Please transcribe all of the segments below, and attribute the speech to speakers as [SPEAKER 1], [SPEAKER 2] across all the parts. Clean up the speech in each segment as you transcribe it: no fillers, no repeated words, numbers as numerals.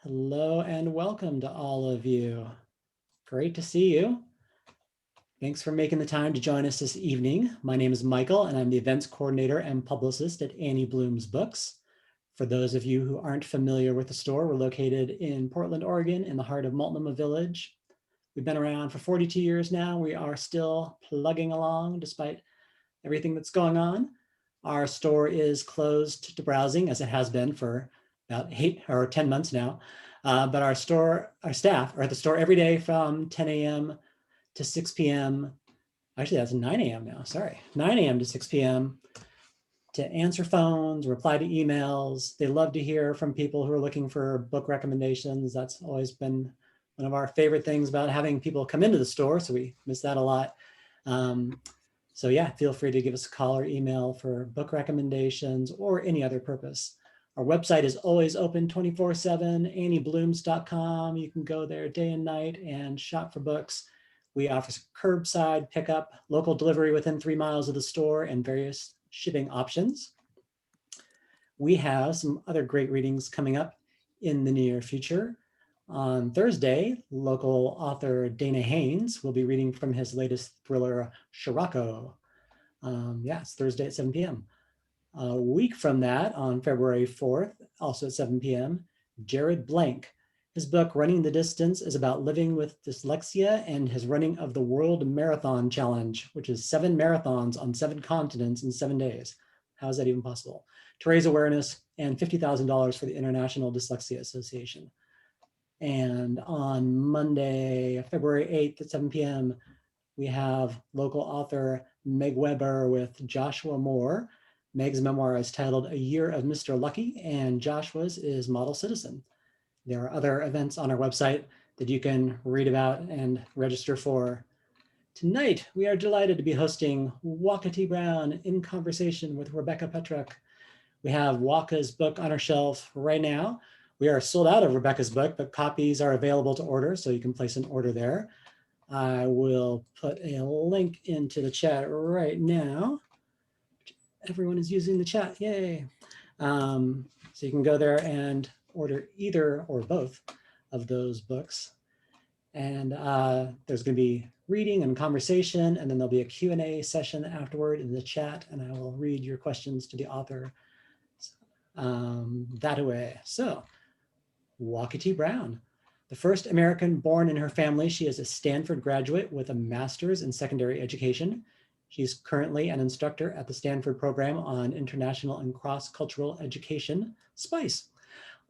[SPEAKER 1] Hello and welcome to all of you. Great to see you. Thanks for making the time to join us this evening. My name is Michael and I'm the events coordinator and publicist at Annie Bloom's Books. For those of you who aren't familiar with the store, we're located in Portland, Oregon, in the heart of Multnomah Village. We've been around for 42 years now. We are still plugging along despite everything that's going on. Our store is closed to browsing, as it has been for about 8 or 10 months now. But our staff are at the store every day from 10 a.m. to 6 p.m. Actually, that's 9 a.m. now, sorry. 9 a.m. to 6 p.m. to answer phones, reply to emails. They love to hear from people who are looking for book recommendations. That's always been one of our favorite things about having people come into the store, so we miss that a lot. So yeah, feel free to give us a call or email for book recommendations or any other purpose. Our website is always open 24/7, annieblooms.com. You can go there day and night and shop for books. We offer curbside pickup, local delivery within 3 miles of the store, and various shipping options. We have some other great readings coming up in the near future. On Thursday, local author Dana Haynes will be reading from his latest thriller, Scirocco. It's Thursday at 7 p.m. A week from that, on February 4th, also at 7 p.m., Jared Blank. His book, Running the Distance, is about living with dyslexia and his running of the World Marathon Challenge, which is 7 marathons on 7 continents in 7 days. How is that even possible? To raise awareness and $50,000 for the International Dyslexia Association. And on Monday, February 8th at 7 p.m., we have local author Meg Weber with Joshua Moore. Meg's memoir is titled A Year of Mr. Lucky, and Joshua's is Model Citizen. There are other events on our website that you can read about and register for. Tonight, we are delighted to be hosting Waka T. Brown in conversation with Rebecca Petruck. We have Waka's book on our shelf right now. We are sold out of Rebecca's book, but copies are available to order, so you can place an order there. I will put a link into the chat right now. Everyone is using the chat, yay. So you can go there and order either or both of those books. And there's gonna be reading and conversation, and then there'll be a Q&A session afterward in the chat, and I will read your questions to the author that way. So, Waka T. Brown. The first American born in her family, she is a Stanford graduate with a master's in secondary education. She's currently an instructor at the Stanford Program on International and Cross-Cultural Education, SPICE,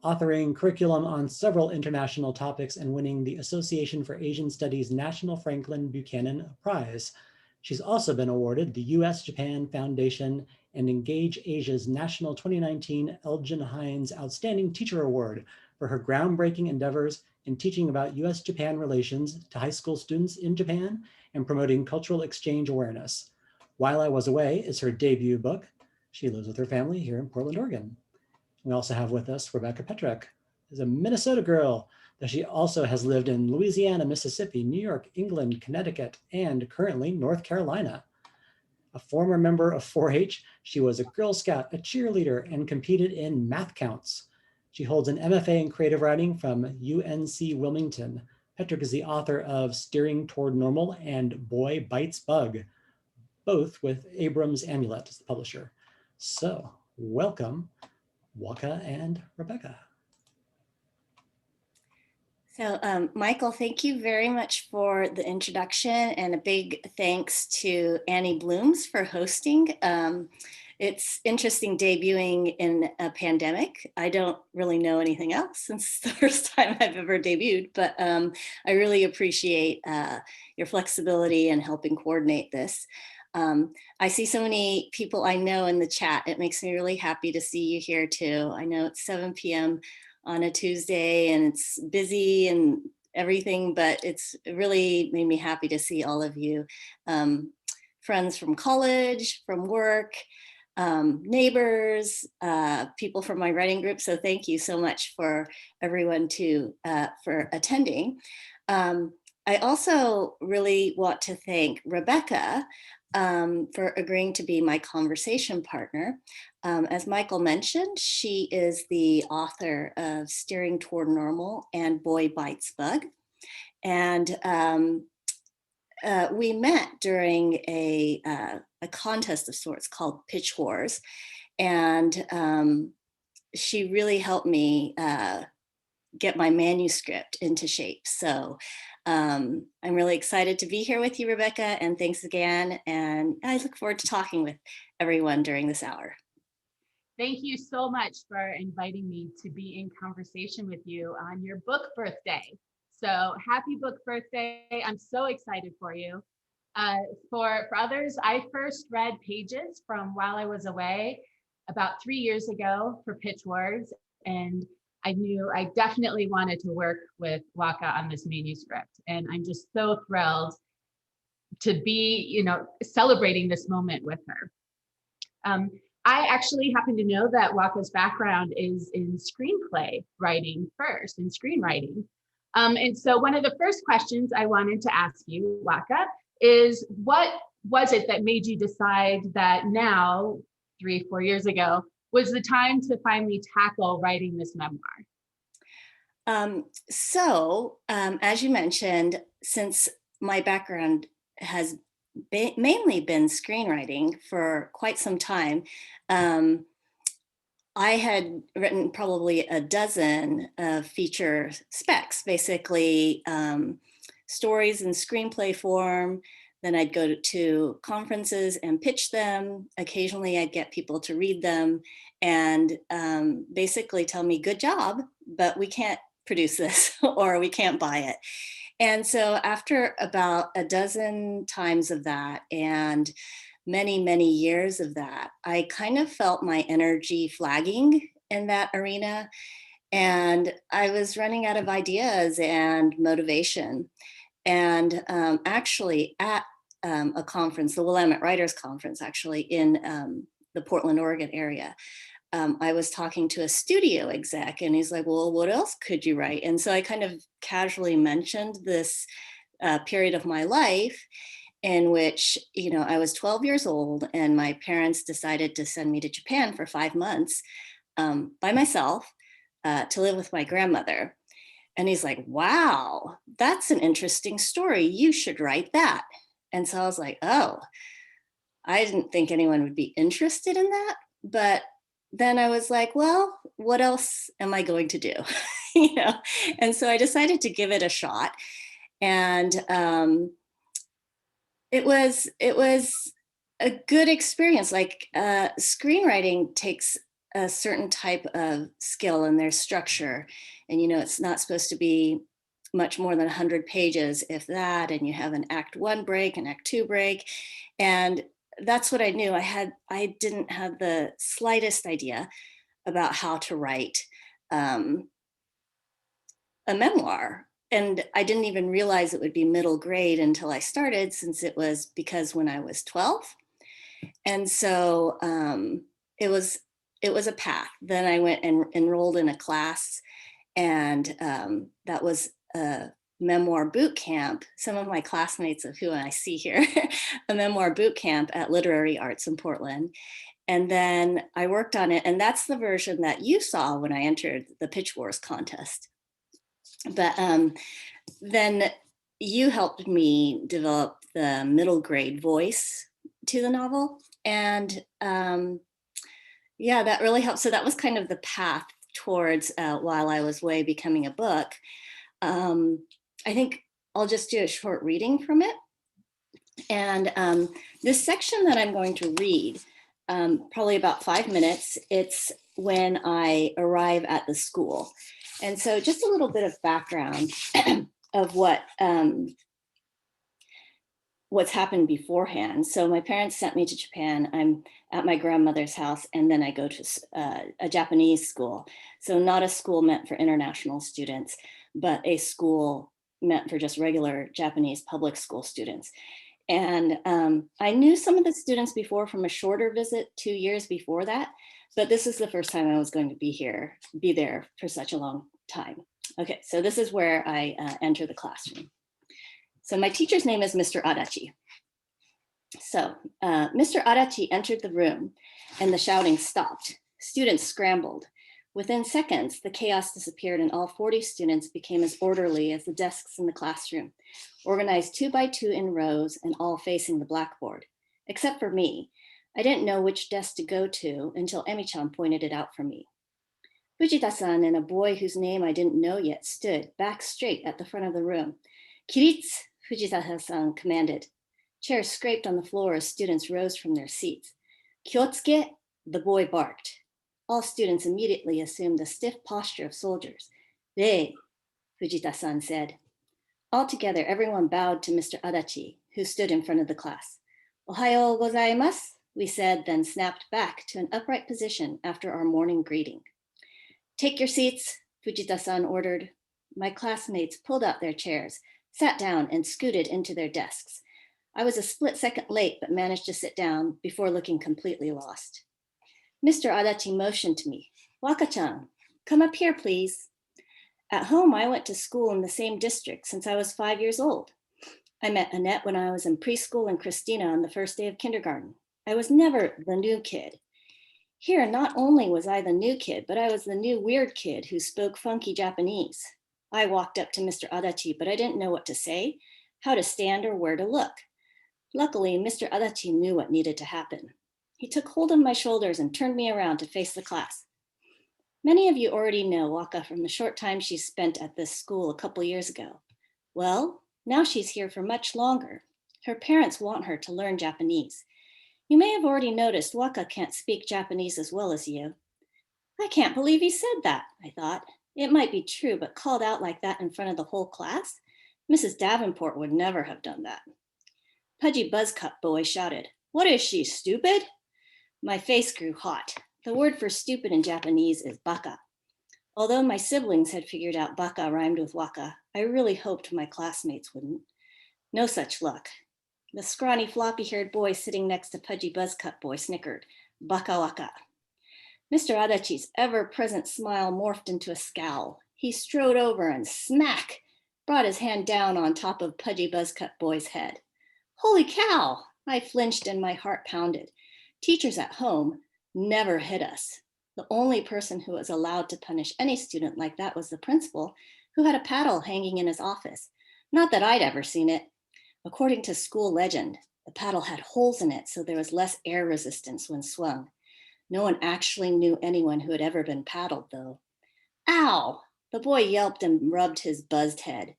[SPEAKER 1] authoring curriculum on several international topics and winning the Association for Asian Studies National Franklin Buchanan Prize. She's also been awarded the U.S.-Japan Foundation and Engage Asia's National 2019 Elgin Hines Outstanding Teacher Award for her groundbreaking endeavors in teaching about U.S.-Japan relations to high school students in Japan and promoting cultural exchange awareness. While I Was Away is her debut book. She lives with her family here in Portland, Oregon. We also have with us Rebecca Petruck, who's a Minnesota girl, though she also has lived in Louisiana, Mississippi, New York, England, Connecticut, and currently North Carolina. A former member of 4-H, she was a Girl Scout, a cheerleader, and competed in math counts. She holds an MFA in creative writing from UNC Wilmington. Petruck is the author of Steering Toward Normal and Boy Bites Bug, both with Abrams Amulet as the publisher. So welcome, Waka and Rebecca.
[SPEAKER 2] So Michael, thank you very much for the introduction, and a big thanks to Annie Blooms for hosting. It's interesting debuting in a pandemic. I don't really know anything else since it's the first time I've ever debuted, but I really appreciate your flexibility and helping coordinate this. I see so many people I know in the chat. It makes me really happy to see you here too. I know it's 7 p.m. on a Tuesday and it's busy and everything, but it's really made me happy to see all of you. Friends from college, from work, neighbors, people from my writing group. So thank you so much for everyone for attending. I also really want to thank Rebecca for agreeing to be my conversation partner. As Michael mentioned, she is the author of Steering Toward Normal and Boy Bites Bug. And we met during a contest of sorts called Pitch Wars. And she really helped me get my manuscript into shape. So I'm really excited to be here with you, Rebecca, and thanks again. And I look forward to talking with everyone during this hour.
[SPEAKER 3] Thank you so much for inviting me to be in conversation with you on your book birthday. So happy book birthday. I'm so excited for you. For others, I first read pages from while I was away about 3 years ago for Pitch Wars, and I knew I definitely wanted to work with Waka on this manuscript. And I'm just so thrilled to be, celebrating this moment with her. I actually happen to know that Waka's background is in screenplay writing first, in screenwriting. And so one of the first questions I wanted to ask you, Waka, is what was it that made you decide that now, 3-4 years ago, was the time to finally tackle writing this memoir?
[SPEAKER 2] As you mentioned, since my background has mainly been screenwriting for quite some time, I had written probably a dozen feature specs, basically stories in screenplay form. Then I'd go to conferences and pitch them. Occasionally I'd get people to read them and basically tell me, good job, but we can't produce this or we can't buy it. And so after about a dozen times of that and many, many years of that, I kind of felt my energy flagging in that arena. And I was running out of ideas and motivation. And actually at a conference, the Willamette Writers Conference, actually in the Portland, Oregon area, I was talking to a studio exec and he's like, well, what else could you write? And so I kind of casually mentioned this period of my life in which, I was 12 years old and my parents decided to send me to Japan for 5 months by myself to live with my grandmother. And he's like, wow, that's an interesting story. You should write that. And so I was like, oh, I didn't think anyone would be interested in that. But then I was like, well, what else am I going to do? And so I decided to give it a shot. And it was a good experience. Like screenwriting takes a certain type of skill and there's structure. And, it's not supposed to be much more than 100 pages, if that, and you have an act 1 break, an act 2 break. And that's what I knew. I didn't have the slightest idea about how to write a memoir. And I didn't even realize it would be middle grade until I started, since it was because when I was 12. And so it was a path. Then I went and enrolled in a class, and that was a memoir boot camp. Some of my classmates of who I see here, a memoir boot camp at Literary Arts in Portland. And then I worked on it, and that's the version that you saw when I entered the Pitch Wars contest. But then you helped me develop the middle grade voice to the novel. And yeah, that really helped. So that was kind of the path towards While I Was Away becoming a book. I think I'll just do a short reading from it. And this section that I'm going to read, probably about 5 minutes, it's when I arrive at the school. And so just a little bit of background of what's happened beforehand. So my parents sent me to Japan. I'm at my grandmother's house, and then I go to a Japanese school. So not a school meant for international students, but a school meant for just regular Japanese public school students. And I knew some of the students before from a shorter visit 2 years before that, but this is the first time I was going to be there for such a long time. Okay, so this is where I enter the classroom. So my teacher's name is Mr. Adachi. So Mr. Adachi entered the room and the shouting stopped. Students scrambled. Within seconds, the chaos disappeared and all 40 students became as orderly as the desks in the classroom, organized 2 by 2 in rows and all facing the blackboard. Except for me. I didn't know which desk to go to until Emi-chan pointed it out for me. Fujita-san and a boy whose name I didn't know yet stood back straight at the front of the room. Kiritsu, Fujita-san commanded. Chairs scraped on the floor as students rose from their seats. Kyotsuke, the boy barked. All students immediately assumed the stiff posture of soldiers. Rei, Fujita-san said. Altogether, everyone bowed to Mr. Adachi, who stood in front of the class. Ohayo gozaimasu, we said, then snapped back to an upright position after our morning greeting. Take your seats, Fujita-san ordered. My classmates pulled out their chairs, sat down, and scooted into their desks. I was a split second late, but managed to sit down before looking completely lost. Mr. Adachi motioned to me. Waka-chan, come up here, please. At home, I went to school in the same district since I was 5 years old. I met Annette when I was in preschool and Christina on the first day of kindergarten. I was never the new kid. Here, not only was I the new kid, but I was the new weird kid who spoke funky Japanese. I walked up to Mr. Adachi, but I didn't know what to say, how to stand, or where to look. Luckily, Mr. Adachi knew what needed to happen. He took hold of my shoulders and turned me around to face the class. Many of you already know Waka from the short time she spent at this school a couple years ago. Well, now she's here for much longer. Her parents want her to learn Japanese. You may have already noticed Waka can't speak Japanese as well as you. I can't believe he said that, I thought. It might be true, but called out like that in front of the whole class? Mrs. Davenport would never have done that. Pudgy Buzzcut Boy shouted, "What is she, stupid?" My face grew hot. The word for stupid in Japanese is baka. Although my siblings had figured out baka rhymed with waka, I really hoped my classmates wouldn't. No such luck. The scrawny, floppy-haired boy sitting next to Pudgy Buzzcut Boy snickered, "Baka waka." Mr. Adachi's ever-present smile morphed into a scowl. He strode over and smack, brought his hand down on top of Pudgy Buzzcut Boy's head. Holy cow! I flinched and my heart pounded. Teachers at home never hit us. The only person who was allowed to punish any student like that was the principal, who had a paddle hanging in his office. Not that I'd ever seen it. According to school legend, the paddle had holes in it so there was less air resistance when swung. No one actually knew anyone who had ever been paddled, though. Ow! The boy yelped and rubbed his buzzed head.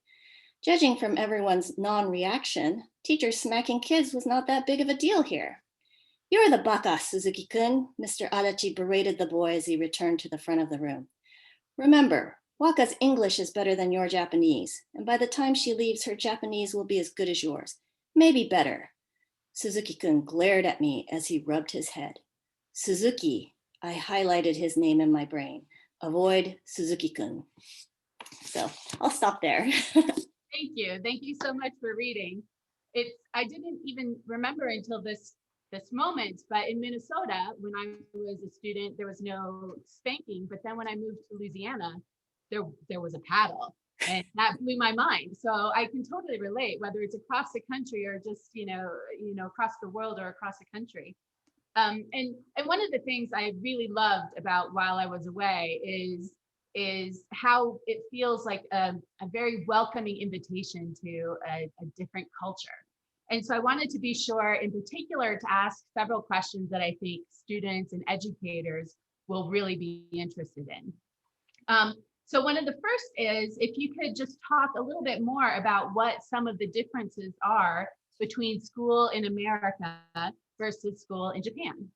[SPEAKER 2] Judging from everyone's non-reaction, teachers smacking kids was not that big of a deal here. "You're the baka, Suzuki-kun," Mr. Adachi berated the boy as he returned to the front of the room. "Remember, Waka's English is better than your Japanese, and by the time she leaves, her Japanese will be as good as yours. Maybe better." Suzuki-kun glared at me as he rubbed his head. Suzuki, I highlighted his name in my brain. Avoid Suzuki-kun. So I'll stop there.
[SPEAKER 3] Thank you. Thank you so much for reading. I didn't even remember until this moment, but in Minnesota, when I was a student, there was no spanking. But then when I moved to Louisiana, there was a paddle, and that blew my mind. So I can totally relate, whether it's across the country or just across the world or across the country. And one of the things I really loved about while I was away is how it feels like a very welcoming invitation to a different culture. And so I wanted to be sure in particular to ask several questions that I think students and educators will really be interested in. So one of the first is if you could just talk a little bit more about what some of the differences are between school in America versus school in Japan.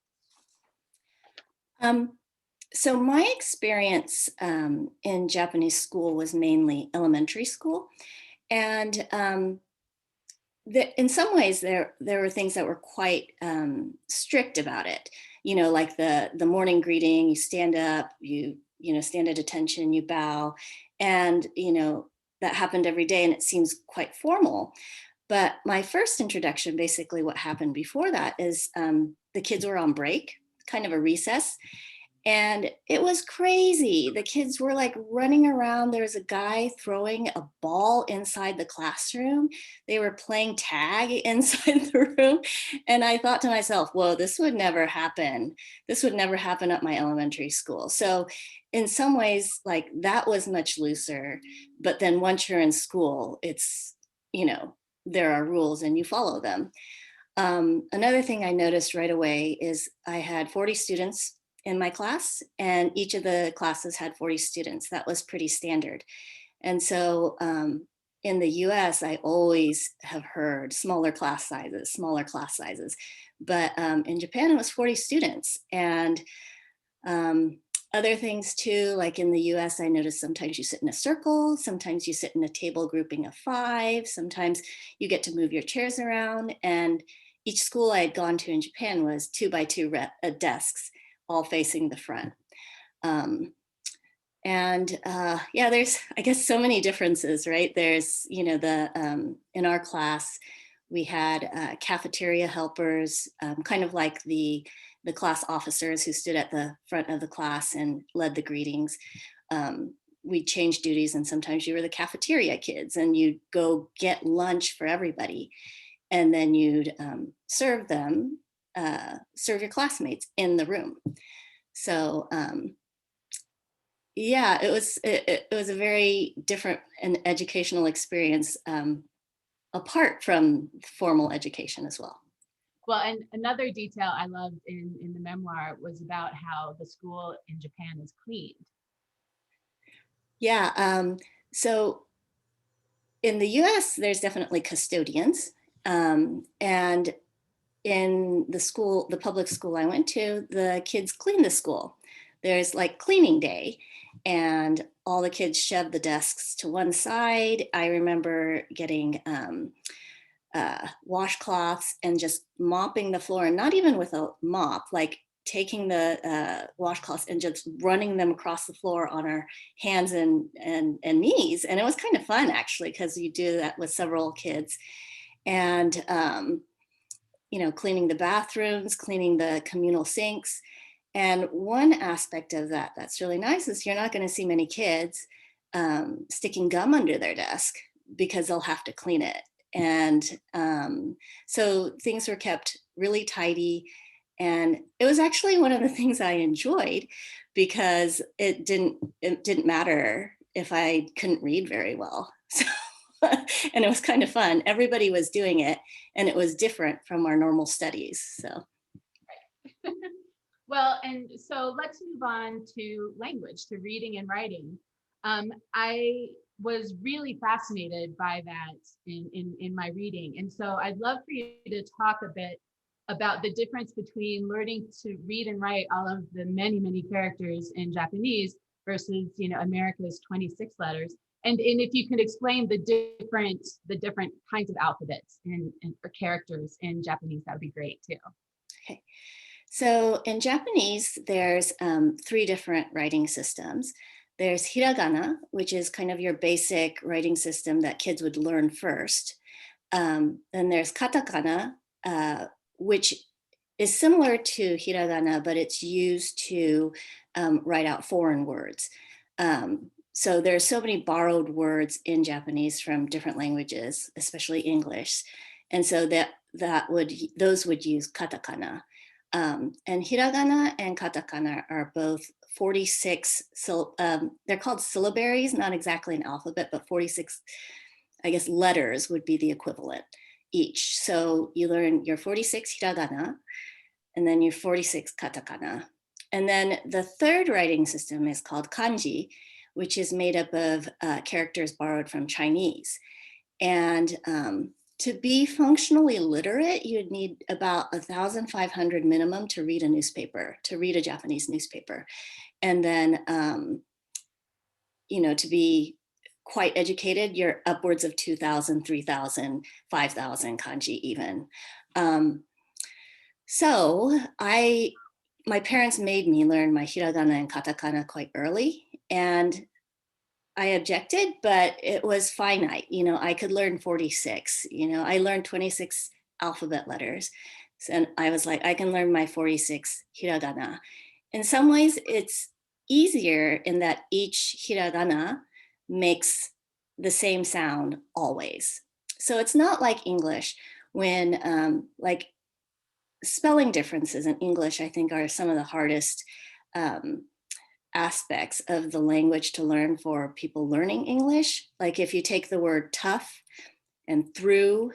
[SPEAKER 2] So my experience in Japanese school was mainly elementary school. And in some ways, there were things that were quite strict about it. You know, like the morning greeting, you stand up, you stand at attention, you bow. And, that happened every day and it seems quite formal. But my first introduction, basically what happened before that is the kids were on break, kind of a recess. And it was crazy. The kids were like running around. There was a guy throwing a ball inside the classroom. They were playing tag inside the room. And I thought to myself, whoa, this would never happen. This would never happen at my elementary school. So in some ways, like that was much looser. But then once you're in school, it's, you know, there are rules and you follow them. Another thing I noticed right away is I had 40 students in my class, and each of the classes had 40 students. That was pretty standard. And so in the US, I always have heard smaller class sizes, smaller class sizes. But in Japan, it was 40 students. And other things too, like in the US, I noticed sometimes you sit in a circle, sometimes you sit in a table grouping of 5, sometimes you get to move your chairs around. And each school I had gone to in Japan was 2 by 2 desks, all facing the front. Yeah, there's, I guess, so many differences, right? There's, you know, in our class, we had cafeteria helpers, kind of like the class officers who stood at the front of the class and led the greetings. We changed duties, and sometimes you were the cafeteria kids and you'd go get lunch for everybody. And then you'd serve your classmates in the room. So yeah, it was a very different and educational experience, apart from formal education as well.
[SPEAKER 3] Well, and another detail I loved in the memoir was about how the school in Japan is cleaned.
[SPEAKER 2] Yeah, so in the US, there's definitely custodians. And in the public school I went to, the kids clean the school. There's like cleaning day, and all the kids shove the desks to one side. I remember getting washcloths and just mopping the floor, and not even with a mop, like taking the washcloths and just running them across the floor on our hands and knees. And it was kind of fun, actually, because you do that with several kids. And you know, cleaning the bathrooms, cleaning the communal sinks. And one aspect of that that's really nice is you're not going to see many kids sticking gum under their desk because they'll have to clean it. And so things were kept really tidy. And it was actually one of the things I enjoyed, because it didn't matter if I couldn't read very well. So, and it was kind of fun. Everybody was doing it, and it was different from our normal studies. So.
[SPEAKER 3] Well, and so let's move on to language, to reading and writing. I was really fascinated by that in my reading. And so I'd love for you to talk a bit about the difference between learning to read and write all of the many, many characters in Japanese versus, you know, America's 26 letters. And if you could explain the different kinds of alphabets and for characters in Japanese, that would be great too.
[SPEAKER 2] Okay. So in Japanese, there's 3 different writing systems. There's hiragana, which is kind of your basic writing system that kids would learn first. Then there's katakana, which is similar to hiragana, but it's used to write out foreign words. So there's so many borrowed words in Japanese from different languages, especially English. And so those would use katakana. And hiragana and katakana are both 46, they're called syllabaries, not exactly an alphabet, but 46, I guess, letters would be the equivalent each. So you learn your 46 hiragana, and then your 46 katakana. And then the third writing system is called kanji, which is made up of characters borrowed from Chinese. And to be functionally literate, you'd need about 1,500 minimum to read a Japanese newspaper. And then, you know, to be quite educated, you're upwards of 2,000, 3,000, 5,000 kanji even. So my parents made me learn my hiragana and katakana quite early, and I objected, but it was finite. You know, I could learn 46. You know, I learned 26 alphabet letters. And I was like, I can learn my 46 hiragana. in some ways it's easier in that each hiragana makes the same sound always. So it's not like English when like spelling differences in English, I think, are some of the hardest aspects of the language to learn for people learning English. Like if you take the word tough and through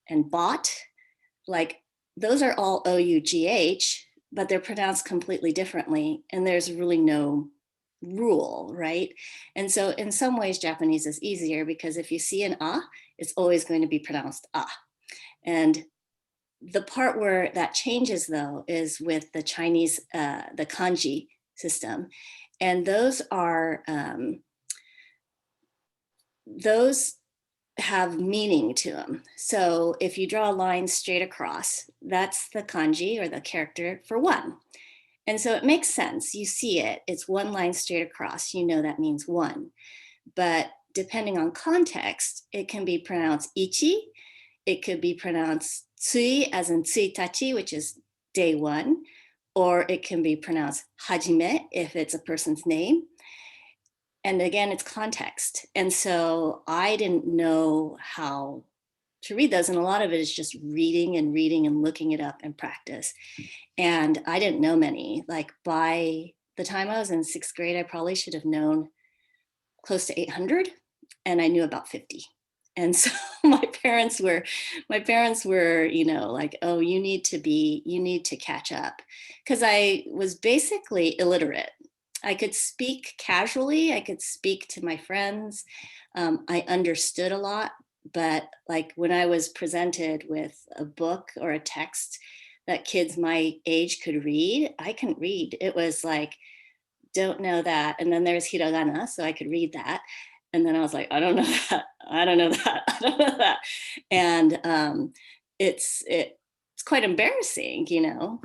[SPEAKER 2] and bought, like those are all O-U-G-H, but they're pronounced completely differently. And there's really no rule, right? And so in some ways, Japanese is easier because if you see an ah, it's always going to be pronounced ah. And the part where that changes though is with the Chinese, the kanji system. And those have meaning to them. So if you draw a line straight across, that's the kanji or the character for one. And so it makes sense. You see it, it's one line straight across, you know that means one. But depending on context, it can be pronounced ichi, it could be pronounced tsui as in tsuitachi, which is day one, or it can be pronounced hajime if it's a person's name. And again, it's context. And so I didn't know how to read those. And a lot of it is just reading and looking it up and practice. And I didn't know many. Like by the time I was in 6th grade, I probably should have known close to 800, and I knew about 50. And so my parents were, you know, like, oh, you need to catch up. Because I was basically illiterate. I could speak casually, I could speak to my friends. I understood a lot, but like when I was presented with a book or a text that kids my age could read, I couldn't read. It was like, don't know that. And then there's hiragana, so I could read that. And then I was like, I don't know that. I don't know that. I don't know that. And it's quite embarrassing, you know,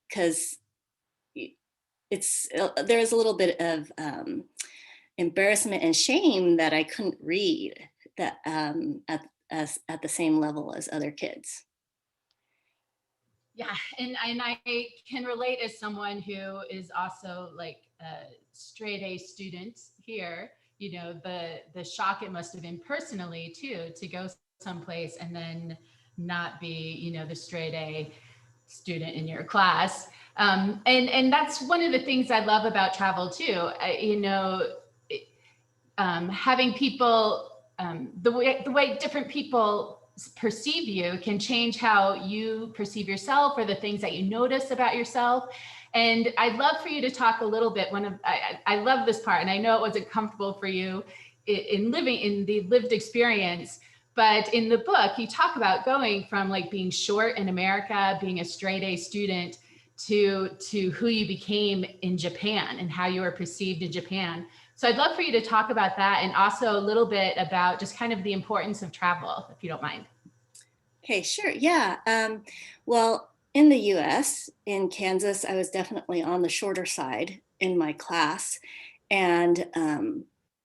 [SPEAKER 2] because there's a little bit of embarrassment and shame that I couldn't read that at the same level as other kids.
[SPEAKER 3] Yeah, and I can relate as someone who is also like a straight A student here. You know, the shock it must have been personally too, to go someplace and then not be, you know, the straight A student in your class. And that's one of the things I love about travel too. You know, having people, the way different people perceive you can change how you perceive yourself or the things that you notice about yourself. And I'd love for you to talk a little bit. I love this part, and I know it wasn't comfortable for you in living in the lived experience, but in the book, you talk about going from like being short in America, being a straight A student, to who you became in Japan and how you were perceived in Japan. So I'd love for you to talk about that, and also a little bit about just kind of the importance of travel, if you don't mind.
[SPEAKER 2] Okay, sure. Yeah. Well, in the US, in Kansas, I was definitely on the shorter side in my class, and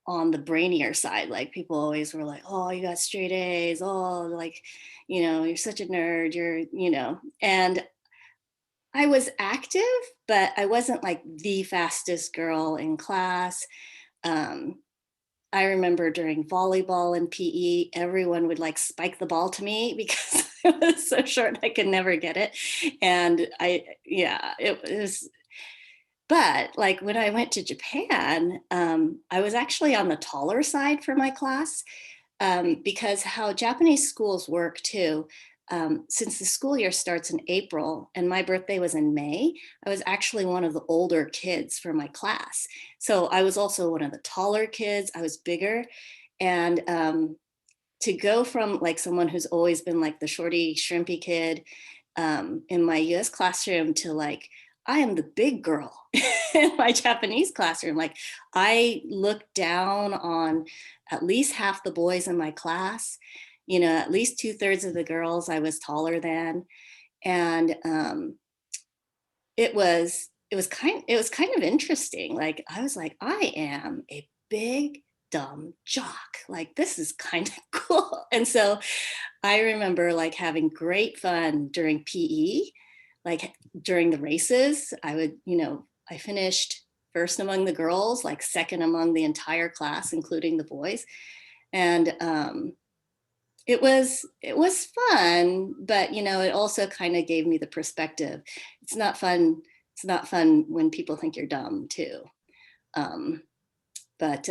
[SPEAKER 2] on the brainier side. Like people always were like, oh, you got straight A's. Oh, like, you know, you're such a nerd. You know, and I was active, but I wasn't like the fastest girl in class. Um, I remember during volleyball and PE, everyone would like spike the ball to me because it was so short I could never get it. And it was, but like when I went to Japan, I was actually on the taller side for my class, because how Japanese schools work too. Since the school year starts in April and my birthday was in May, I was actually one of the older kids for my class. So I was also one of the taller kids. I was bigger. And to go from like someone who's always been like the shorty, shrimpy kid in my US classroom to like, I am the big girl in my Japanese classroom. Like I looked down on at least half the boys in my class. You know, at least 2/3 of the girls I was taller than. And it was kind of interesting. Like I was like, I am a big dumb jock. Like this is kind of cool. And so I remember like having great fun during PE. like during the races, I would, I finished first among the girls, like second among the entire class, including the boys. And it was fun, but it also kind of gave me the perspective. It's not fun. It's not fun when people think you're dumb too. Um, but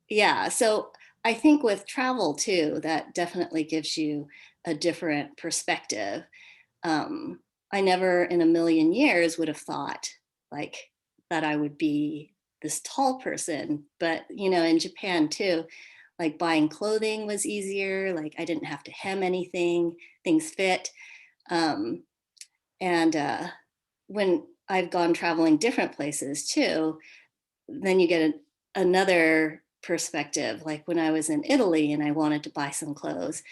[SPEAKER 2] yeah, so I think with travel too, that definitely gives you a different perspective. um, I never in a million years would have thought like that I would be this tall person. But, in Japan too, like buying clothing was easier. Like I didn't have to hem anything, things fit. Um, and when I've gone traveling different places too, then you get another perspective. Like when I was in Italy and I wanted to buy some clothes,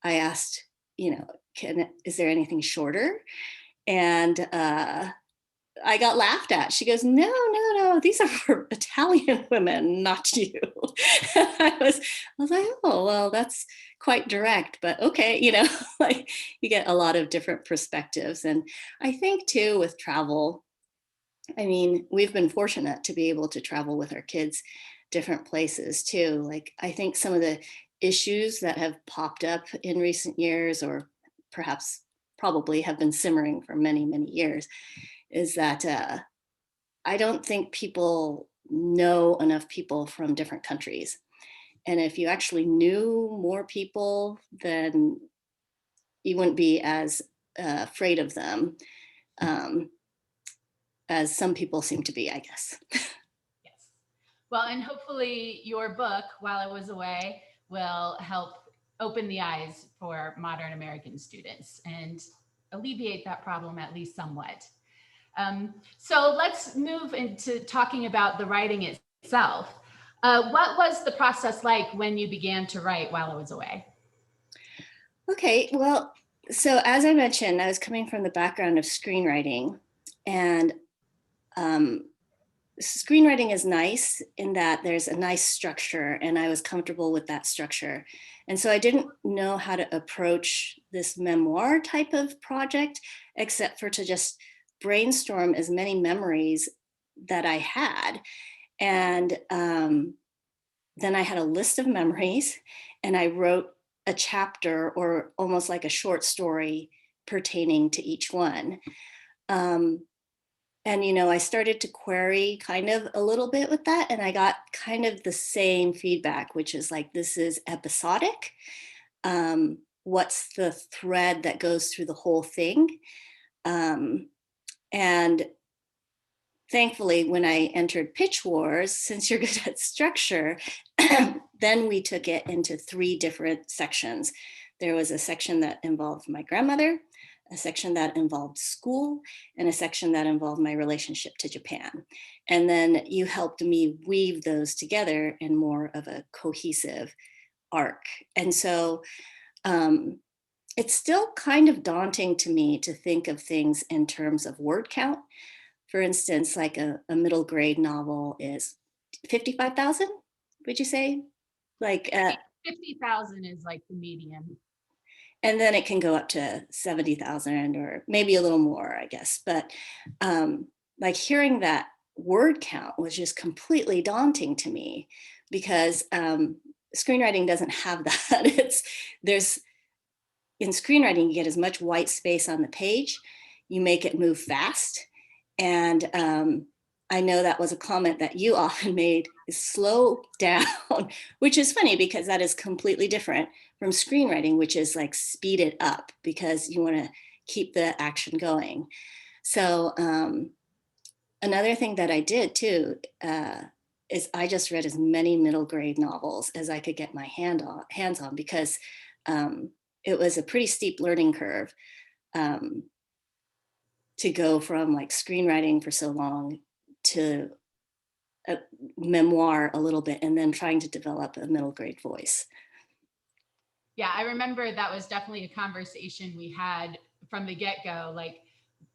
[SPEAKER 2] I asked, is there anything shorter? And I got laughed at. She goes, no, no, no, these are for Italian women, not you. I was like, oh, well, that's quite direct, but okay, like you get a lot of different perspectives. And I think too, with travel, I mean, we've been fortunate to be able to travel with our kids different places too. Like, I think some of the issues that have popped up in recent years, or perhaps probably have been simmering for many, many years, is that I don't think people know enough people from different countries. And if you actually knew more people, then you wouldn't be as afraid of them. As some people seem to be, I guess.
[SPEAKER 3] Yes. Well, and hopefully your book, While I Was Away, will help open the eyes for modern American students and alleviate that problem at least somewhat. So let's move into talking about the writing itself. What was the process like when you began to write While I Was Away?
[SPEAKER 2] Okay, well, so as I mentioned, I was coming from the background of screenwriting, and um, screenwriting is nice in that there's a nice structure, and I was comfortable with that structure. And so I didn't know how to approach this memoir type of project, except for to just brainstorm as many memories that I had. And then I had a list of memories, and I wrote a chapter or almost like a short story pertaining to each one. Um, and, I started to query kind of a little bit with that. And I got kind of the same feedback, which is like, this is episodic. What's the thread that goes through the whole thing? And thankfully, when I entered Pitch Wars, since you're good at structure, then we took it into 3 different sections. There was a section that involved my grandmother, a section that involved school, and a section that involved my relationship to Japan. And then you helped me weave those together in more of a cohesive arc. And so it's still kind of daunting to me to think of things in terms of word count. For instance, like a middle grade novel is 55,000, would you say? Like,
[SPEAKER 3] 50,000 is like the median.
[SPEAKER 2] and then it can go up to 70,000 or maybe a little more, I guess. But like hearing that word count was just completely daunting to me, because screenwriting doesn't have that. There's in screenwriting, you get as much white space on the page, you make it move fast. And I know that was a comment that you often made, is slow down, which is funny because that is completely different from screenwriting, which is like speed it up because you want to keep the action going. So another thing that I did too is I just read as many middle grade novels as I could get my hands on, because it was a pretty steep learning curve to go from like screenwriting for so long to a memoir a little bit, and then trying to develop a middle grade voice.
[SPEAKER 3] Yeah, I remember that was definitely a conversation we had from the get-go. Like,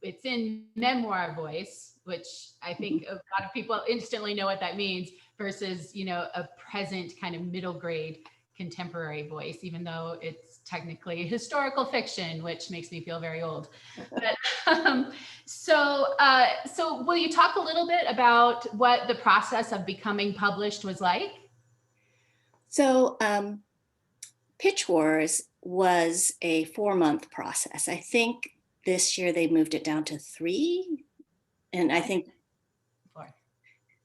[SPEAKER 3] it's in memoir voice, which I think a lot of people instantly know what that means, versus, a present kind of middle grade contemporary voice, even though it's technically historical fiction, which makes me feel very old. But, so will you talk a little bit about what the process of becoming published was like?
[SPEAKER 2] So Pitch Wars was a 4-month process. I think this year they moved it down to 3. And I think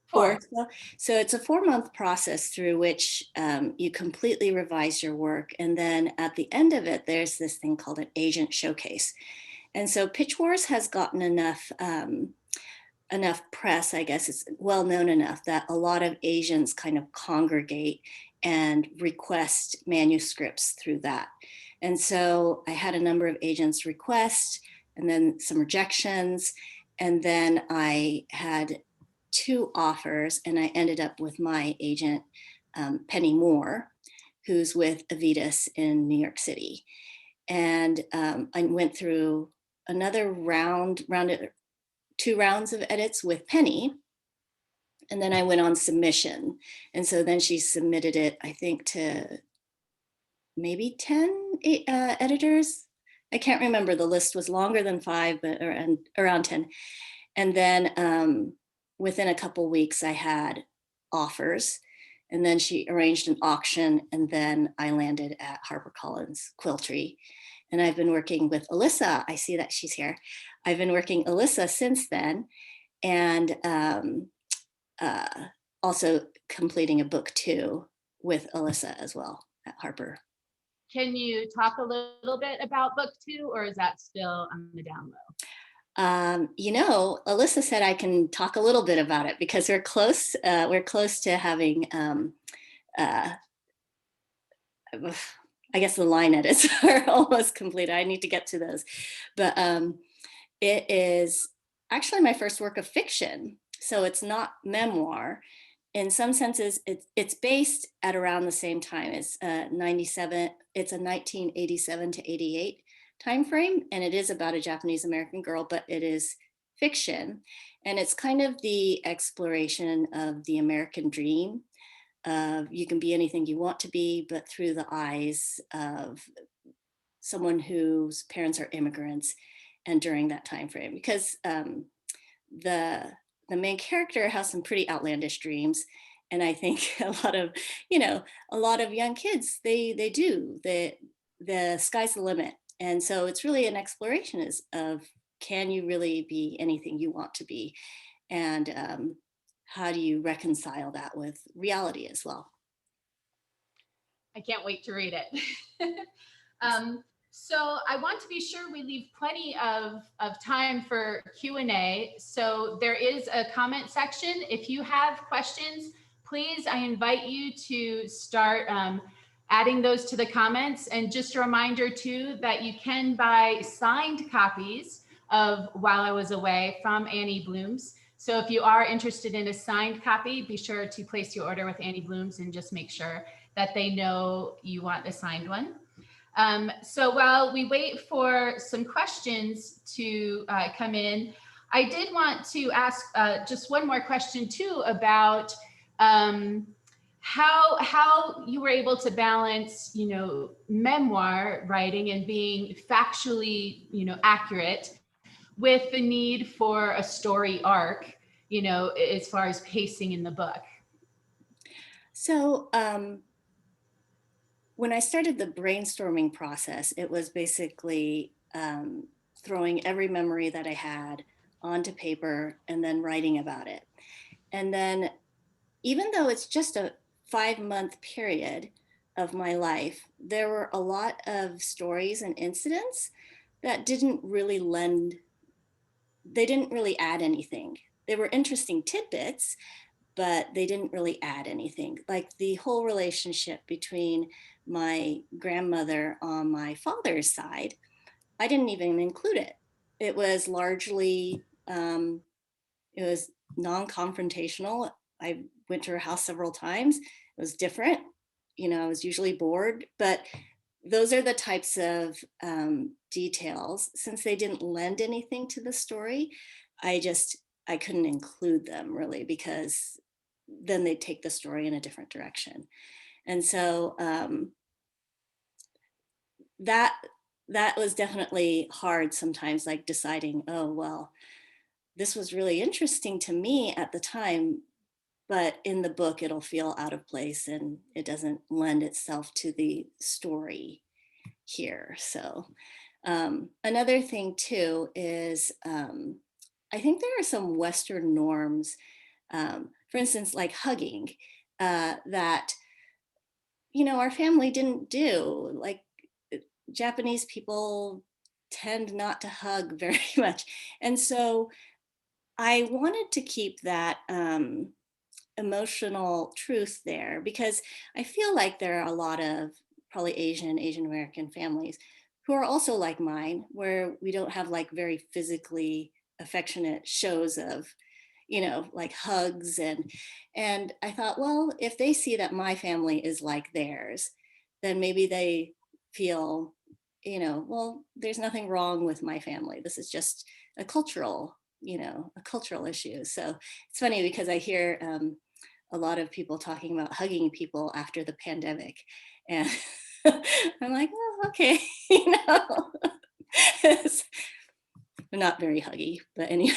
[SPEAKER 2] four. So it's a 4-month process through which you completely revise your work. And then at the end of it, there's this thing called an agent showcase. And so Pitch Wars has gotten enough press, I guess it's well known enough that a lot of agents kind of congregate and request manuscripts through that. And so I had a number of agents request and then some rejections. And then I had 2 offers, and I ended up with my agent, Penny Moore, who's with Avitas in New York City. And I went through another 2 rounds of edits with Penny. And then I went on submission. And so then she submitted it, I think, to maybe 10 editors. I can't remember, the list was longer than 5, but around 10. And then within a couple weeks, I had offers. And then she arranged an auction, and then I landed at HarperCollins Quiltry. And I've been working with Alyssa. I see that she's here. I've been working Alyssa since then, and also completing a book 2 with Alyssa as well at Harper.
[SPEAKER 3] Can you talk a little bit about book 2, or is that still on the down low?
[SPEAKER 2] Alyssa said I can talk a little bit about it because we're close. We're close to having, I guess the line edits are almost complete. I need to get to those. But it is actually my first work of fiction. So it's not memoir. In some senses, it's based at around the same time. It's 97. It's a 1987 to 88 time frame, and it is about a Japanese American girl, but it is fiction, and it's kind of the exploration of the American dream. You can be anything you want to be, but through the eyes of someone whose parents are immigrants, and during that time frame, because the main character has some pretty outlandish dreams, and I think a lot of young kids they do. The sky's the limit, and so it's really an exploration of can you really be anything you want to be, and how do you reconcile that with reality as well?
[SPEAKER 3] I can't wait to read it. So I want to be sure we leave plenty of time for Q&A. So there is a comment section. If you have questions, please, I invite you to start adding those to the comments. And just a reminder too, that you can buy signed copies of While I Was Away from Annie Blooms. So if you are interested in a signed copy, be sure to place your order with Annie Blooms and just make sure that they know you want the signed one. So while we wait for some questions to come in, I did want to ask just one more question too about how you were able to balance, memoir writing and being factually, accurate with the need for a story arc, as far as pacing in the book.
[SPEAKER 2] So when I started the brainstorming process, it was basically throwing every memory that I had onto paper and then writing about it. And then even though it's just a 5-month period of my life, there were a lot of stories and incidents that didn't really add anything. They were interesting tidbits, but they didn't really add anything. Like the whole relationship between my grandmother on my father's side, I didn't even include it. It was largely, it was non-confrontational. I went to her house several times. It was different. I was usually bored, but those are the types of details. Since they didn't lend anything to the story, I couldn't include them really, because then they take the story in a different direction. And so that was definitely hard sometimes, like deciding, oh, well, this was really interesting to me at the time, but in the book it'll feel out of place and it doesn't lend itself to the story here. So another thing too is I think there are some Western norms, for instance, like hugging, that, you know, our family didn't do. Like Japanese people tend not to hug very much. And so I wanted to keep that emotional truth there, because I feel like there are a lot of probably Asian American families who are also like mine, where we don't have like very physically affectionate shows of, you know, like hugs. And I thought, well, if they see that my family is like theirs, then maybe they feel, you know, well, there's nothing wrong with my family. This is just a cultural, you know, a cultural issue. So it's funny because I hear a lot of people talking about hugging people after the pandemic. And I'm like, oh, okay, you know, it's not very huggy, but anyway.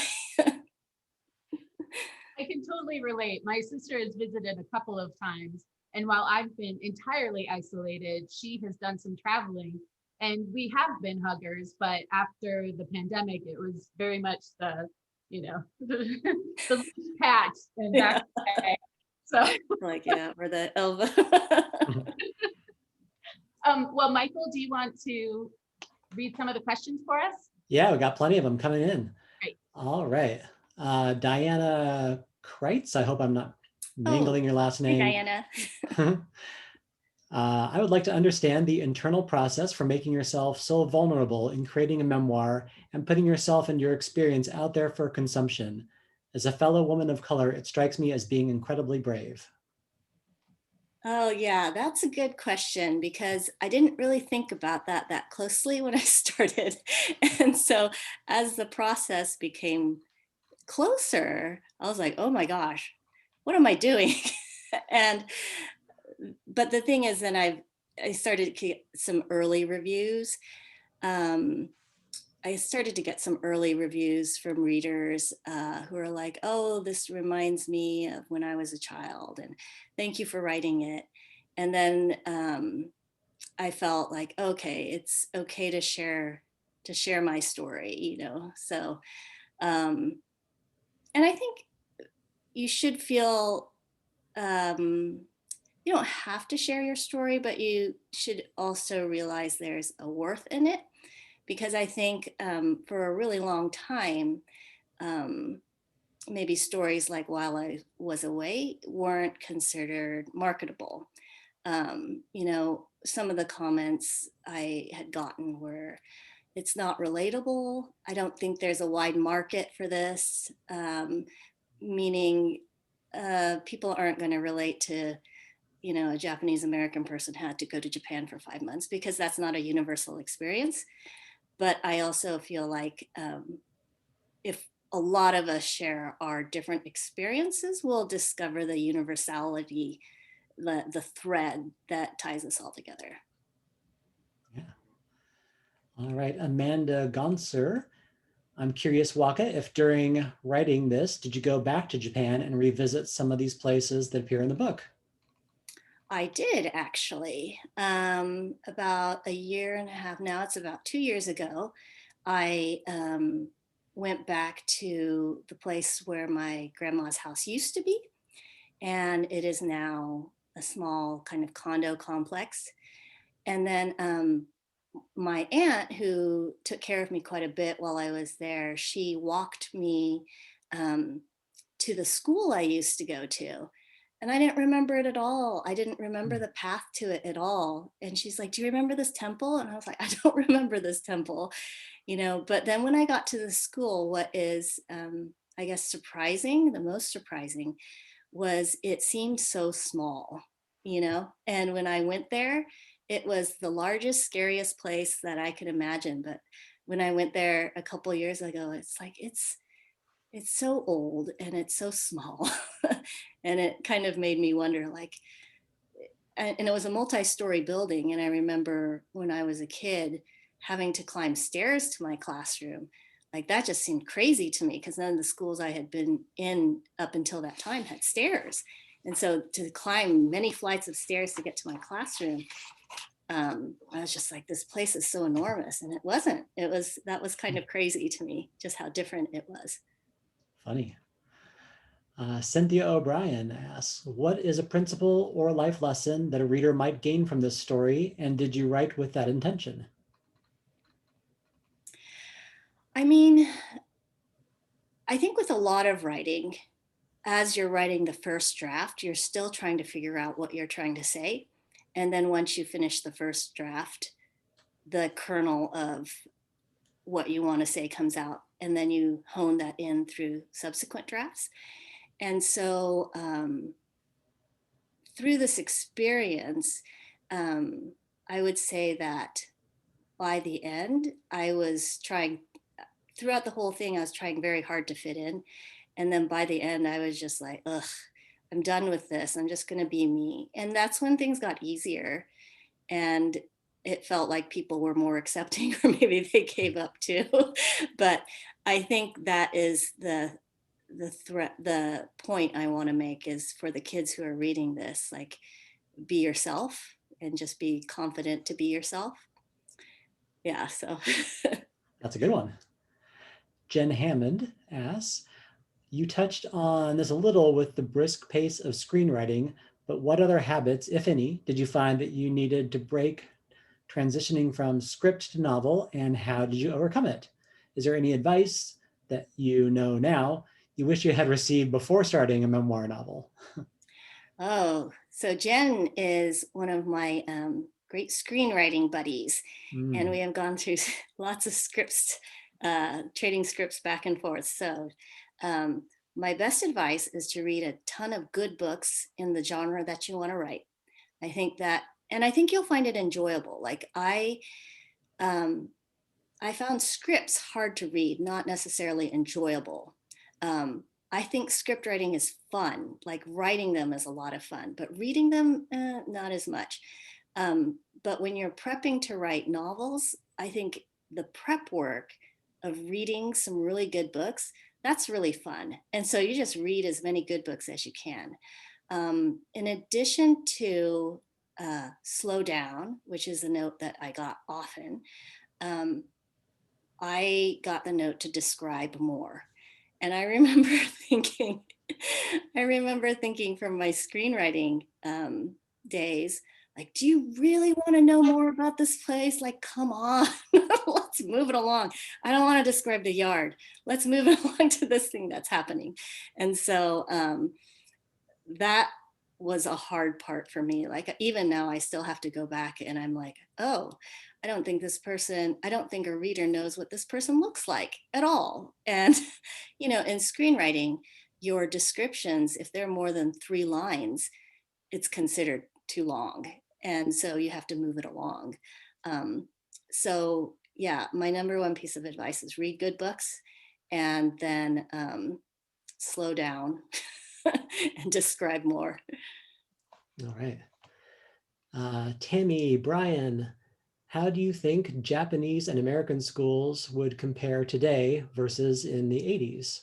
[SPEAKER 3] I can totally relate. My sister has visited a couple of times, and while I've been entirely isolated, she has done some traveling, and we have been huggers. But after the pandemic, it was very much the, you know, the loose patch and
[SPEAKER 2] Yeah,
[SPEAKER 3] back away. So,
[SPEAKER 2] like, yeah, or the elbow.
[SPEAKER 3] well, Michael, do you want to read some of the questions for us?
[SPEAKER 1] Yeah, we got plenty of them coming in.
[SPEAKER 3] Great.
[SPEAKER 1] All right. Diana Kreitz, I hope I'm not
[SPEAKER 2] Oh,
[SPEAKER 1] mangling your last
[SPEAKER 2] hi,
[SPEAKER 1] name.
[SPEAKER 2] Diana.
[SPEAKER 1] I would like to understand the internal process for making yourself so vulnerable in creating a memoir and putting yourself and your experience out there for consumption. As a fellow woman of color, it strikes me as being incredibly brave.
[SPEAKER 2] Oh, yeah, that's a good question, because I didn't really think about that closely when I started. And so as the process became closer, I was like, oh my gosh, what am I doing? And but the thing is, then I started to get some early reviews. Um, I started to get some early reviews from readers who are like, oh, this reminds me of when I was a child, and thank you for writing it. And then I felt like, okay, it's okay to share my story, you know. So, um, and I think you should feel you don't have to share your story, but you should also realize there's a worth in it, because I think for a really long time, um, maybe stories like While I Was Away weren't considered marketable. You know, some of the comments I had gotten were, it's not relatable. I don't think there's a wide market for this, meaning people aren't going to relate to, you know, a Japanese American person had to go to Japan for 5 months, because that's not a universal experience. But I also feel like if a lot of us share our different experiences, we'll discover the universality, the thread that ties us all together.
[SPEAKER 1] Yeah. All right, Amanda Gonser. I'm curious, Waka, if during writing this, did you go back to Japan and revisit some of these places that appear in the book?
[SPEAKER 2] I did actually. About a year and a half now, it's about 2 years ago, I went back to the place where my grandma's house used to be. And it is now a small kind of condo complex. And then my aunt, who took care of me quite a bit while I was there, she walked me um, to the school I used to go to. And I didn't remember it at all. I didn't remember the path to it at all. And she's like, do you remember this temple? And I was like, I don't remember this temple, you know. But then when I got to the school, what is, I guess, surprising, the most surprising, was it seemed so small, you know? And when I went there, it was the largest, scariest place that I could imagine. But when I went there a couple years ago, it's like, it's so old and it's so small. And it kind of made me wonder, like, and it was a multi-story building. And I remember when I was a kid having to climb stairs to my classroom. Like that just seemed crazy to me because none of the schools I had been in up until that time had stairs. And so to climb many flights of stairs to get to my classroom, I was just like, this place is so enormous. And it wasn't. That was kind of crazy to me, just how different it was.
[SPEAKER 1] Funny. Cynthia O'Brien asks, what is a principle or life lesson that a reader might gain from this story? And did you write with that intention?
[SPEAKER 2] I mean, I think with a lot of writing, as you're writing the first draft, you're still trying to figure out what you're trying to say. And then once you finish the first draft, the kernel of what you want to say comes out. And then you hone that in through subsequent drafts. And so through this experience, I would say that by the end, I was trying, throughout the whole thing, I was trying very hard to fit in. And then by the end, I was just like, ugh, I'm done with this. I'm just going to be me. And that's when things got easier. And it felt like people were more accepting, or maybe they gave up too. But I think that is the point I want to make is for the kids who are reading this, like, be yourself and just be confident to be yourself. Yeah, so.
[SPEAKER 1] That's a good one. Jen Hammond asks, you touched on this a little with the brisk pace of screenwriting, but what other habits, if any, did you find that you needed to break transitioning from script to novel, and how did you overcome it? Is there any advice that you know now you wish you had received before starting a memoir novel?
[SPEAKER 2] Oh, so Jen is one of my great screenwriting buddies, and we have gone through lots of scripts, trading scripts back and forth. So my best advice is to read a ton of good books in the genre that you want to write. I think that, and I think you'll find it enjoyable. Like I found scripts hard to read, not necessarily enjoyable. I think script writing is fun, like writing them is a lot of fun, but reading them, not as much. But when you're prepping to write novels, I think the prep work of reading some really good books, that's really fun. And so you just read as many good books as you can. In addition to slow down, which is a note that I got often, I got the note to describe more. And I remember thinking, from my screenwriting days, like, do you really want to know more about this place? Like, come on, let's move it along. I don't want to describe the yard. Let's move it along to this thing that's happening. And so that was a hard part for me. Like, even now I still have to go back and I'm like, oh, I don't think a reader knows what this person looks like at all. And, in screenwriting, your descriptions, if they're more than 3 lines, it's considered too long. And so you have to move it along. So yeah, my number one piece of advice is read good books and then slow down and describe more.
[SPEAKER 1] All right. Tammy, Brian, how do you think Japanese and American schools would compare today versus in the 80s?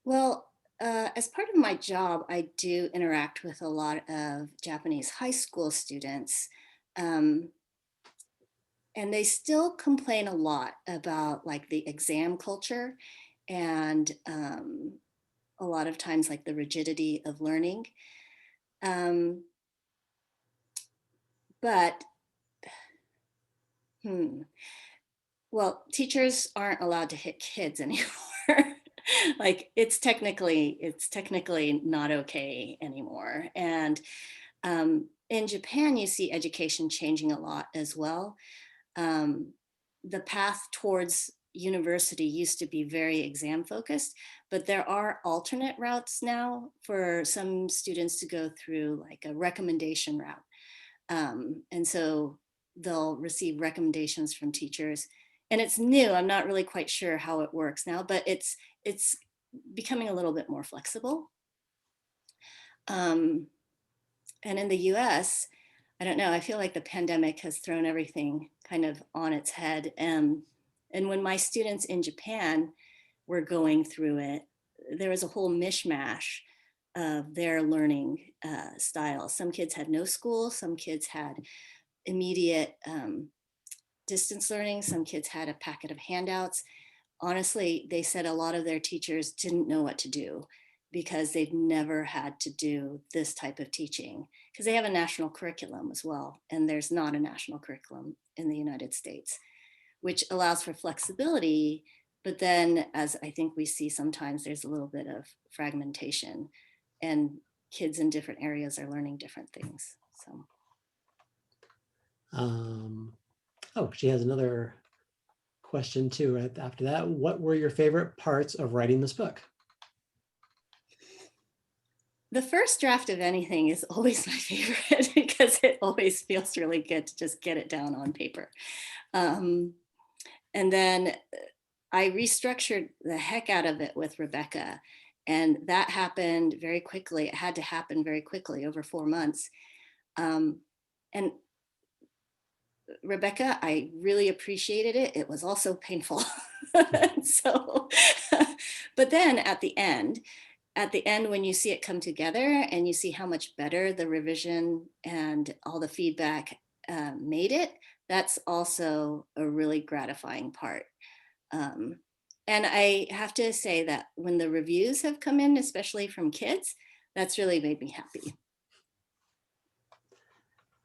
[SPEAKER 2] Well, as part of my job, I do interact with a lot of Japanese high school students. And they still complain a lot about like the exam culture and a lot of times like the rigidity of learning. But well, teachers aren't allowed to hit kids anymore. Like it's technically not okay anymore. And in Japan, you see education changing a lot as well. The path towards university used to be very exam focused, but there are alternate routes now for some students to go through, like a recommendation route. And so they'll receive recommendations from teachers. And it's new. I'm not really quite sure how it works now, but it's becoming a little bit more flexible. And in the US, I don't know, I feel like the pandemic has thrown everything kind of on its head. And when my students in Japan were going through it, there was a whole mishmash of their learning style. Some kids had no school, some kids had immediate distance learning, some kids had a packet of handouts. Honestly, they said a lot of their teachers didn't know what to do because they've never had to do this type of teaching, because they have a national curriculum as well. And there's not a national curriculum in the United States, which allows for flexibility. But then, as I think we see sometimes, there's a little bit of fragmentation, and kids in different areas are learning different things. So.
[SPEAKER 1] Oh, she has another question too right after that. What were your favorite parts of writing this book?
[SPEAKER 2] The first draft of anything is always my favorite because it always feels really good to just get it down on paper. And then I restructured the heck out of it with Rebecca. And that happened very quickly. It had to happen very quickly over 4 months. And Rebecca, I really appreciated it. It was also painful. So, but then at the end, when you see it come together and you see how much better the revision and all the feedback made it, that's also a really gratifying part. And I have to say that when the reviews have come in, especially from kids, that's really made me happy.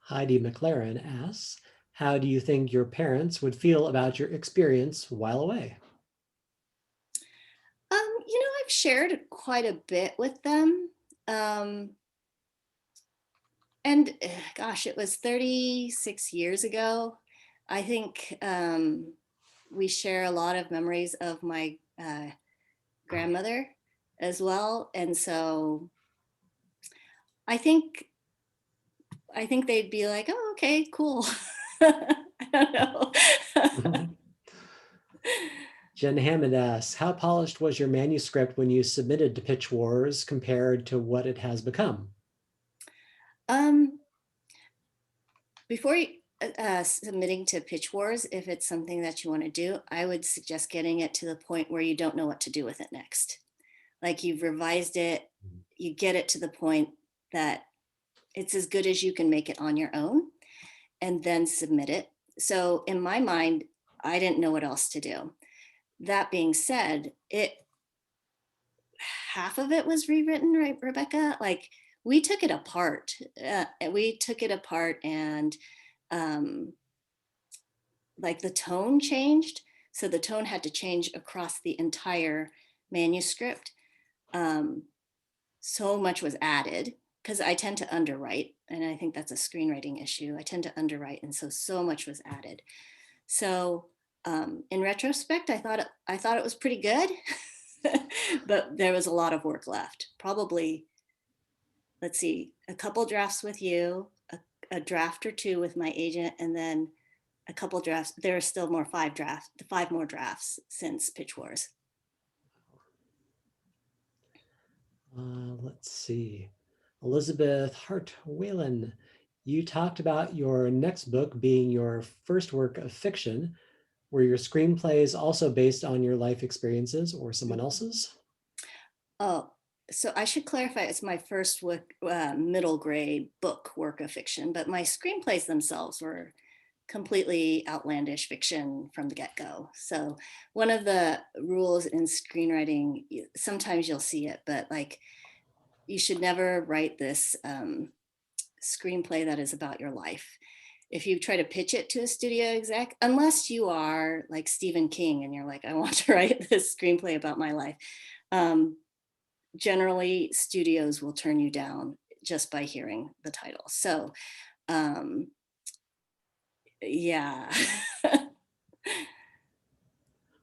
[SPEAKER 1] Heidi McLaren asks, how do you think your parents would feel about your experience while away?
[SPEAKER 2] You know, I've shared quite a bit with them. And gosh, it was 36 years ago. I think we share a lot of memories of my grandmother as well. And so I think they'd be like, oh, okay, cool. I don't know.
[SPEAKER 1] Jen Hammond asks, how polished was your manuscript when you submitted to Pitch Wars compared to what it has become?
[SPEAKER 2] Before submitting to Pitch Wars, if it's something that you want to do, I would suggest getting it to the point where you don't know what to do with it next. Like you've revised it, you get it to the point that it's as good as you can make it on your own, and then submit it. So in my mind, I didn't know what else to do. That being said, half of it was rewritten, right, Rebecca? Like we took it apart. And like the tone changed. So the tone had to change across the entire manuscript. So much was added because I tend to underwrite, and I think that's a screenwriting issue. I tend to underwrite, and so much was added. So in retrospect, I thought it was pretty good, but there was a lot of work left. Probably, let's see, a couple drafts with you, a draft or two with my agent, and then a couple drafts. There are still five more drafts since Pitch Wars.
[SPEAKER 1] Let's see. Elizabeth Hart Whalen, you talked about your next book being your first work of fiction. Were your screenplays also based on your life experiences or someone else's?
[SPEAKER 2] Oh, so I should clarify, it's my first middle grade book work of fiction, but my screenplays themselves were completely outlandish fiction from the get-go. So one of the rules in screenwriting, sometimes you'll see it, but like you should never write this screenplay that is about your life. If you try to pitch it to a studio exec, unless you are like Stephen King and you're like, I want to write this screenplay about my life, generally studios will turn you down just by hearing the title. So yeah.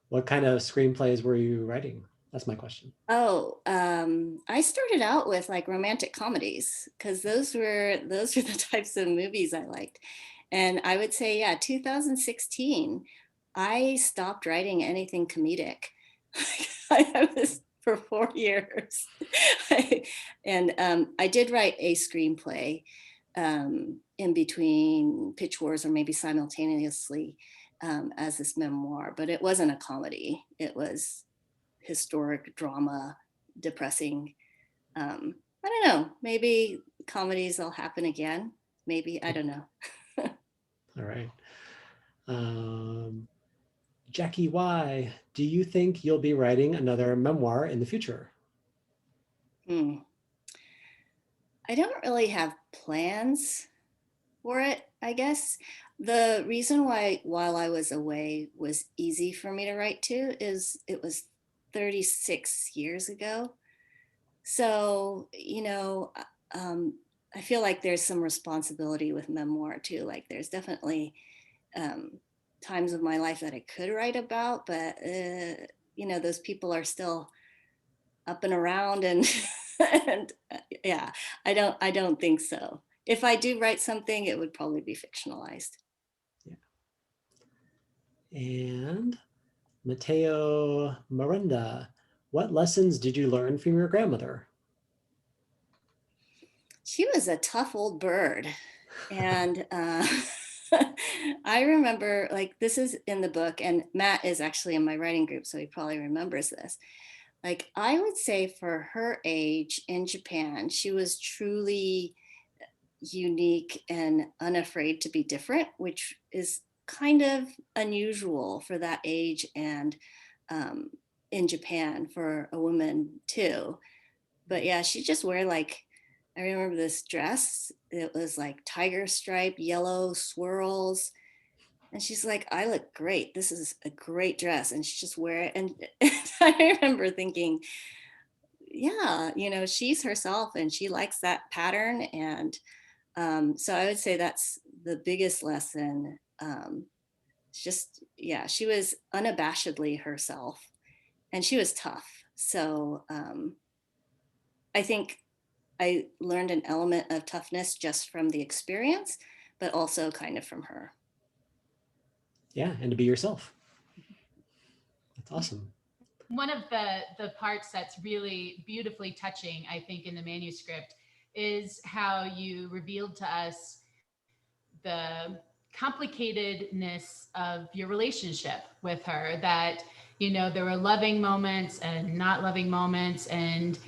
[SPEAKER 1] What kind of screenplays were you writing? That's my question.
[SPEAKER 2] Oh, I started out with like romantic comedies because those were the types of movies I liked. And I would say, yeah, 2016, I stopped writing anything comedic. I was for 4 years. And I did write a screenplay in between pitch wars, or maybe simultaneously, as this memoir, but it wasn't a comedy. It was historic drama, depressing. I don't know, maybe comedies will happen again. Maybe, I don't know.
[SPEAKER 1] All right. Jackie Y, do you think you'll be writing another memoir in the future?
[SPEAKER 2] I don't really have plans for it, I guess. The reason why while I was away was easy for me to write to is it was 36 years ago. So, I feel like there's some responsibility with memoir too. Like there's definitely um, times of my life that I could write about, but those people are still up and around, and and yeah, I don't think so. If I do write something, it would probably be fictionalized.
[SPEAKER 1] Yeah. And Mateo Miranda, what lessons did you learn from your grandmother?
[SPEAKER 2] She was a tough old bird. And I remember, like, this is in the book, and Matt is actually in my writing group, so he probably remembers this. Like, I would say for her age in Japan, she was truly unique and unafraid to be different, which is kind of unusual for that age, and um, in Japan for a woman too. But yeah, she just wear like, I remember this dress. It was like tiger stripe, yellow swirls. And she's like, I look great. This is a great dress. And she just wear it. And I remember thinking, yeah, she's herself and she likes that pattern. And so I would say that's the biggest lesson. It's just, yeah, she was unabashedly herself and she was tough. So I think I learned an element of toughness just from the experience, but also kind of from her.
[SPEAKER 1] Yeah, and to be yourself. That's awesome.
[SPEAKER 3] One of the parts that's really beautifully touching, I think, in the manuscript is how you revealed to us the complicatedness of your relationship with her, that there were loving moments and not loving moments, and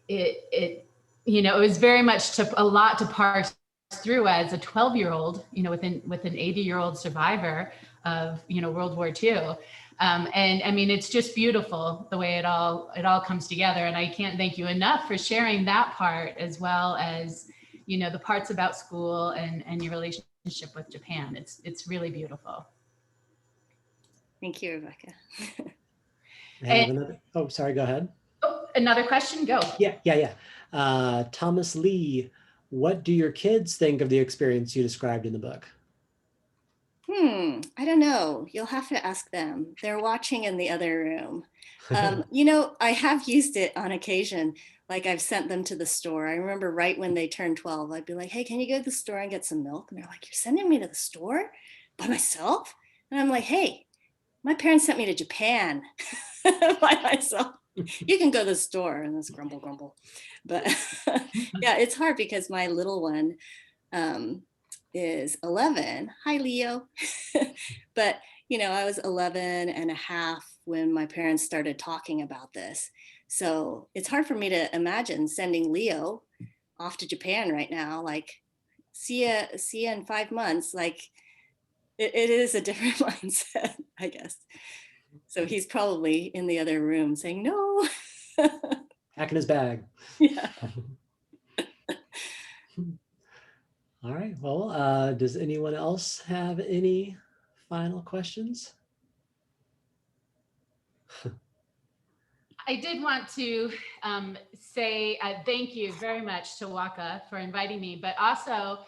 [SPEAKER 3] it was very much a lot to parse through as a 12-year-old, with an 80-year-old survivor of World War II. And I mean, it's just beautiful the way it all comes together. And I can't thank you enough for sharing that part, as well as the parts about school and your relationship with Japan. It's really beautiful.
[SPEAKER 2] Thank you, Rebecca.
[SPEAKER 1] I have another. Oh, sorry. Go ahead.
[SPEAKER 3] Oh, another question. Go.
[SPEAKER 1] Yeah. Thomas Lee, what do your kids think of the experience you described in the book?
[SPEAKER 2] I don't know. You'll have to ask them. They're watching in the other room. I have used it on occasion. Like I've sent them to the store. I remember right when they turned 12, I'd be like, hey, can you go to the store and get some milk? And they're like, you're sending me to the store by myself? And I'm like, hey, my parents sent me to Japan by myself. You can go to the store. And it's grumble, grumble. But yeah, it's hard because my little one is 11. Hi, Leo. But, I was 11 and a half when my parents started talking about this. So it's hard for me to imagine sending Leo off to Japan right now. Like, see ya in 5 months. Like, it is a different mindset, I guess. So he's probably in the other room saying, no.
[SPEAKER 1] Packing his bag.
[SPEAKER 2] Yeah.
[SPEAKER 1] All right. Well, does anyone else have any final questions?
[SPEAKER 3] I did want to say thank you very much to Waka for inviting me, but also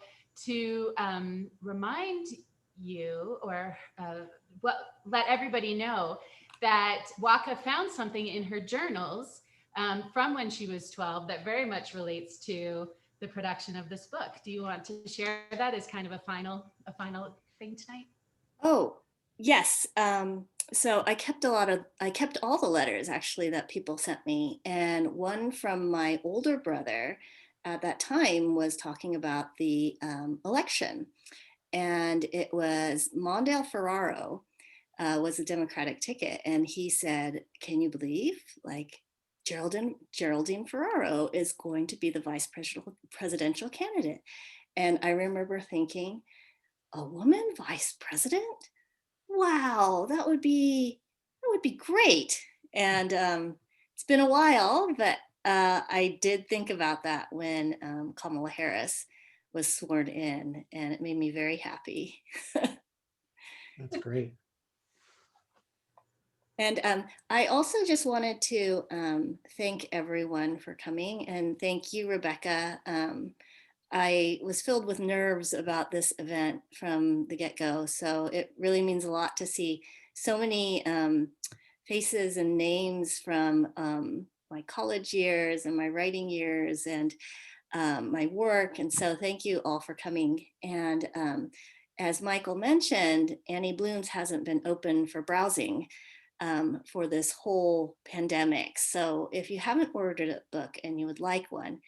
[SPEAKER 3] to remind you, or let everybody know that Waka found something in her journals from when she was 12 that very much relates to the production of this book. Do you want to share that as kind of a final thing tonight?
[SPEAKER 2] Oh, yes. So I kept all the letters actually that people sent me. And one from my older brother at that time was talking about the election. And it was Mondale Ferraro was a Democratic ticket. And he said, can you believe, like, Geraldine Ferraro is going to be the vice presidential candidate? And I remember thinking, a woman vice president? Wow, that would be great. And it's been a while, but I did think about that when Kamala Harris was sworn in, and it made me very happy.
[SPEAKER 1] That's great.
[SPEAKER 2] And I also just wanted to thank everyone for coming, and thank you, Rebecca. I was filled with nerves about this event from the get-go, so it really means a lot to see so many faces and names from my college years and my writing years and my work. And so thank you all for coming. And as Michael mentioned, Annie Bloom's hasn't been open for browsing for this whole pandemic. So if you haven't ordered a book and you would like one,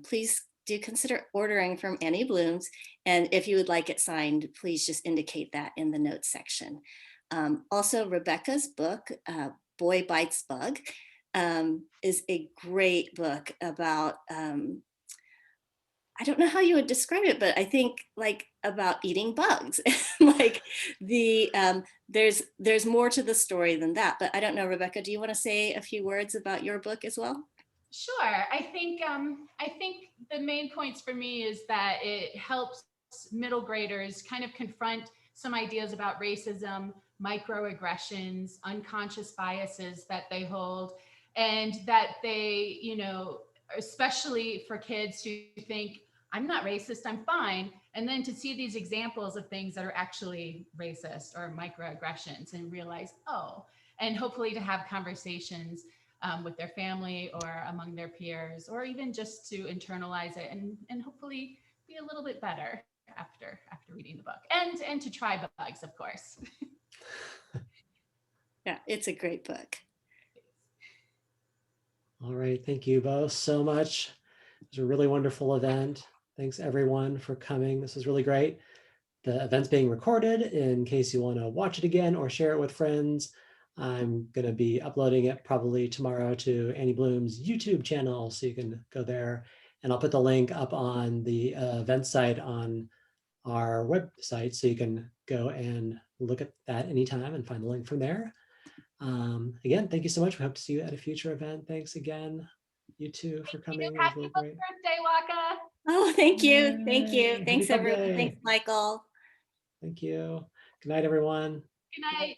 [SPEAKER 2] please do consider ordering from Annie Bloom's. And if you would like it signed, please just indicate that in the notes section. Also, Rebecca's book, Boy Bites Bug, is a great book about, I don't know how you would describe it, but I think like about eating bugs. Like there's more to the story than that. But I don't know, Rebecca, do you want to say a few words about your book as well?
[SPEAKER 3] Sure. I think the main points for me is that it helps middle graders kind of confront some ideas about racism, microaggressions, unconscious biases that they hold, and that they, you know, especially for kids who think, I'm not racist, I'm fine. And then to see these examples of things that are actually racist or microaggressions and realize, oh, and hopefully to have conversations with their family or among their peers, or even just to internalize it and hopefully be a little bit better after reading the book, and to try bugs, of course.
[SPEAKER 2] Yeah, it's a great book.
[SPEAKER 1] All right, thank you both so much. It was a really wonderful event. Thanks everyone for coming. This was really great. The event's being recorded in case you want to watch it again or share it with friends. I'm going to be uploading it probably tomorrow to Annie Bloom's YouTube channel, so you can go there. And I'll put the link up on the event site on our website, so you can go and look at that anytime and find the link from there. Again, thank you so much. We hope to see you at a future event. Thanks again, you two, for coming. It was
[SPEAKER 3] Happy
[SPEAKER 1] really
[SPEAKER 3] book
[SPEAKER 1] great.
[SPEAKER 3] birthday, Waka.
[SPEAKER 2] Oh, thank you. Thank you.
[SPEAKER 1] Yay.
[SPEAKER 2] Thanks,
[SPEAKER 1] Happy
[SPEAKER 2] everyone.
[SPEAKER 1] birthday.
[SPEAKER 2] Thanks, Michael.
[SPEAKER 1] Thank you. Good night, everyone.
[SPEAKER 3] Good night.